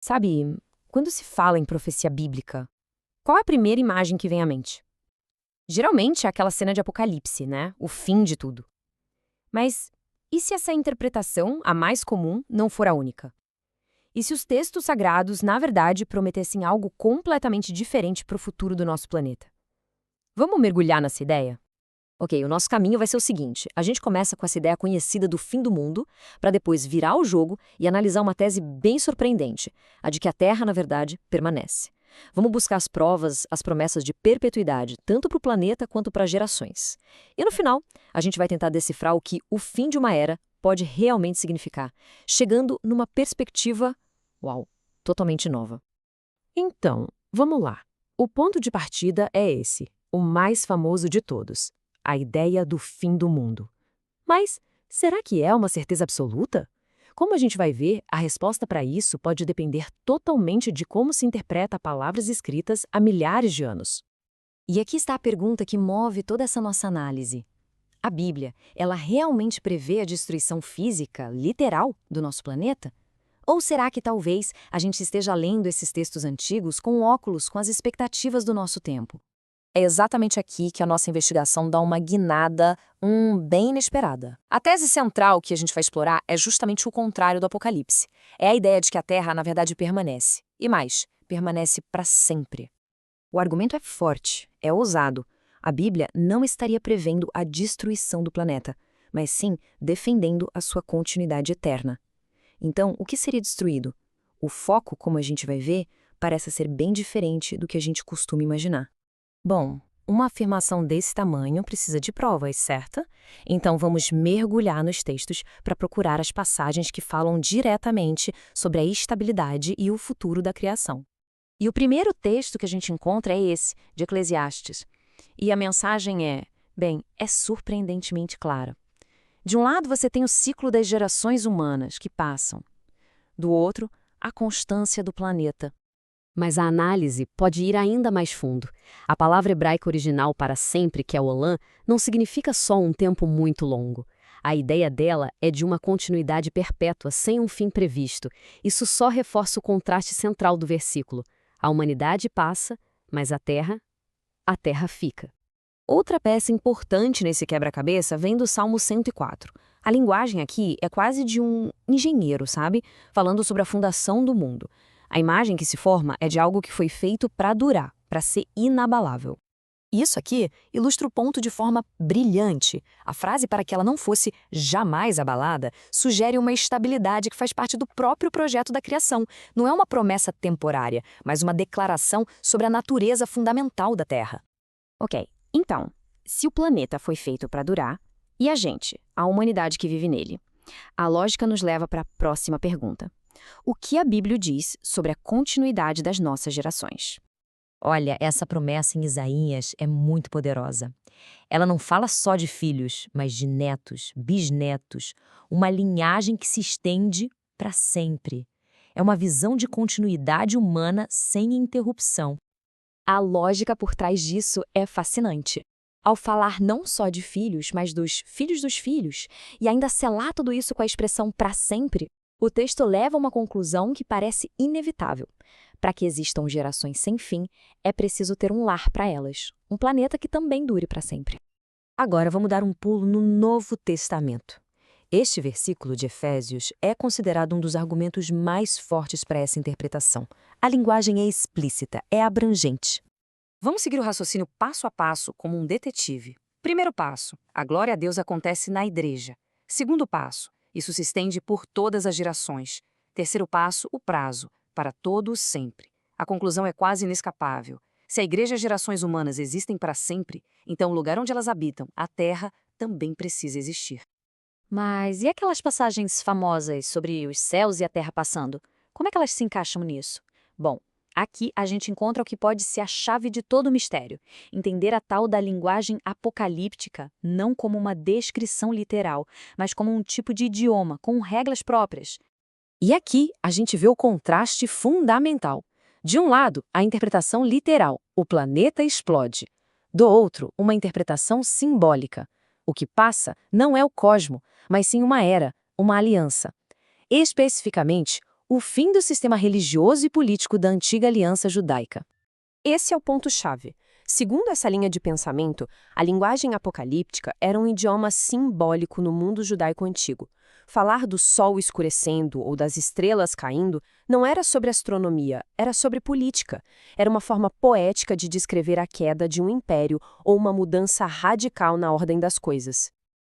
Sabe, quando se fala em profecia bíblica, qual é a primeira imagem que vem à mente? Geralmente é aquela cena de Apocalipse, né? O fim de tudo. Mas e se essa interpretação, a mais comum, não for a única? E se os textos sagrados, na verdade, prometessem algo completamente diferente para o futuro do nosso planeta? Vamos mergulhar nessa ideia? Ok, o nosso caminho vai ser o seguinte: a gente começa com essa ideia conhecida do fim do mundo, para depois virar o jogo e analisar uma tese bem surpreendente, a de que a Terra, na verdade, permanece. Vamos buscar as provas, as promessas de perpetuidade, tanto para o planeta quanto para gerações. E no final, a gente vai tentar decifrar o que o fim de uma era pode realmente significar, chegando numa perspectiva, uau, totalmente nova. Então, vamos lá. O ponto de partida é esse, o mais famoso de todos, a ideia do fim do mundo. Mas será que é uma certeza absoluta? Como a gente vai ver, a resposta para isso pode depender totalmente de como se interpreta palavras escritas há milhares de anos. E aqui está a pergunta que move toda essa nossa análise. A Bíblia, ela realmente prevê a destruição física, literal, do nosso planeta? Ou será que talvez a gente esteja lendo esses textos antigos com óculos com as expectativas do nosso tempo? É exatamente aqui que a nossa investigação dá uma guinada, bem inesperada. A tese central que a gente vai explorar é justamente o contrário do Apocalipse. É a ideia de que a Terra, na verdade, permanece. E mais, permanece para sempre. O argumento é forte, é ousado. A Bíblia não estaria prevendo a destruição do planeta, mas sim defendendo a sua continuidade eterna. Então, o que seria destruído? O foco, como a gente vai ver, parece ser bem diferente do que a gente costuma imaginar. Bom, uma afirmação desse tamanho precisa de provas, certo? Então vamos mergulhar nos textos para procurar as passagens que falam diretamente sobre a estabilidade e o futuro da criação. E o primeiro texto que a gente encontra é esse, de Eclesiastes. E a mensagem é surpreendentemente clara. De um lado você tem o ciclo das gerações humanas que passam. Do outro, a constância do planeta. Mas a análise pode ir ainda mais fundo. A palavra hebraica original para sempre, que é olam, não significa só um tempo muito longo. A ideia dela é de uma continuidade perpétua, sem um fim previsto. Isso só reforça o contraste central do versículo. A humanidade passa, mas a terra fica. Outra peça importante nesse quebra-cabeça vem do Salmo 104. A linguagem aqui é quase de um engenheiro, sabe? Falando sobre a fundação do mundo. A imagem que se forma é de algo que foi feito para durar, para ser inabalável. Isso aqui ilustra o ponto de forma brilhante. A frase para que ela não fosse jamais abalada sugere uma estabilidade que faz parte do próprio projeto da criação. Não é uma promessa temporária, mas uma declaração sobre a natureza fundamental da Terra. Ok, então, se o planeta foi feito para durar, e a gente, a humanidade que vive nele? A lógica nos leva para a próxima pergunta. O que a Bíblia diz sobre a continuidade das nossas gerações? Olha, essa promessa em Isaías é muito poderosa. Ela não fala só de filhos, mas de netos, bisnetos, uma linhagem que se estende para sempre. É uma visão de continuidade humana sem interrupção. A lógica por trás disso é fascinante. Ao falar não só de filhos, mas dos filhos, e ainda selar tudo isso com a expressão para sempre, o texto leva a uma conclusão que parece inevitável. Para que existam gerações sem fim, é preciso ter um lar para elas, um planeta que também dure para sempre. Agora vamos dar um pulo no Novo Testamento. Este versículo de Efésios é considerado um dos argumentos mais fortes para essa interpretação. A linguagem é explícita, é abrangente. Vamos seguir o raciocínio passo a passo como um detetive. Primeiro passo, a glória a Deus acontece na igreja. Segundo passo, isso se estende por todas as gerações. Terceiro passo, o prazo, para todos sempre. A conclusão é quase inescapável. Se a igreja e as gerações humanas existem para sempre, então o lugar onde elas habitam, a Terra, também precisa existir. Mas e aquelas passagens famosas sobre os céus e a Terra passando? Como é que elas se encaixam nisso? Bom, aqui a gente encontra o que pode ser a chave de todo o mistério. Entender a tal da linguagem apocalíptica não como uma descrição literal, mas como um tipo de idioma, com regras próprias. E aqui a gente vê o contraste fundamental. De um lado, a interpretação literal, o planeta explode. Do outro, uma interpretação simbólica. O que passa não é o cosmo, mas sim uma era, uma aliança. Especificamente, o fim do sistema religioso e político da antiga aliança judaica. Esse é o ponto-chave. Segundo essa linha de pensamento, a linguagem apocalíptica era um idioma simbólico no mundo judaico antigo. Falar do sol escurecendo ou das estrelas caindo não era sobre astronomia, era sobre política. Era uma forma poética de descrever a queda de um império ou uma mudança radical na ordem das coisas.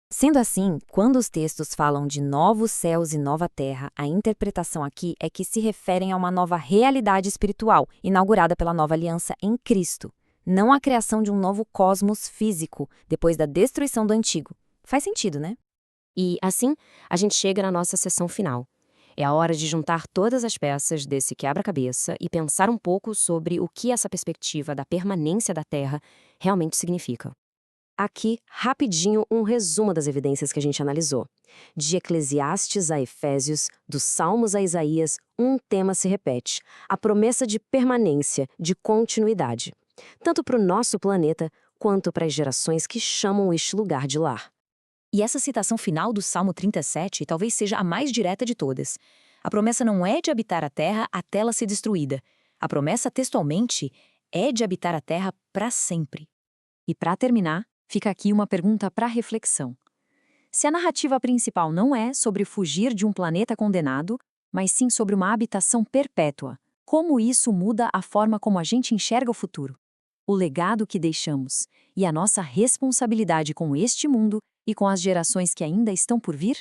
Sendo assim, quando os textos falam de novos céus e nova terra, a interpretação aqui é que se referem a uma nova realidade espiritual, inaugurada pela nova aliança em Cristo, não a criação de um novo cosmos físico, depois da destruição do antigo. Faz sentido, né? E, assim, a gente chega na nossa sessão final. É a hora de juntar todas as peças desse quebra-cabeça e pensar um pouco sobre o que essa perspectiva da permanência da Terra realmente significa. Aqui, rapidinho, um resumo das evidências que a gente analisou. De Eclesiastes a Efésios, dos Salmos a Isaías, um tema se repete: a promessa de permanência, de continuidade. Tanto para o nosso planeta, quanto para as gerações que chamam este lugar de lar. E essa citação final do Salmo 37 talvez seja a mais direta de todas. A promessa não é de habitar a terra até ela ser destruída. A promessa, textualmente, é de habitar a terra para sempre. E para terminar, fica aqui uma pergunta para reflexão. Se a narrativa principal não é sobre fugir de um planeta condenado, mas sim sobre uma habitação perpétua, como isso muda a forma como a gente enxerga o futuro? O legado que deixamos e a nossa responsabilidade com este mundo e com as gerações que ainda estão por vir?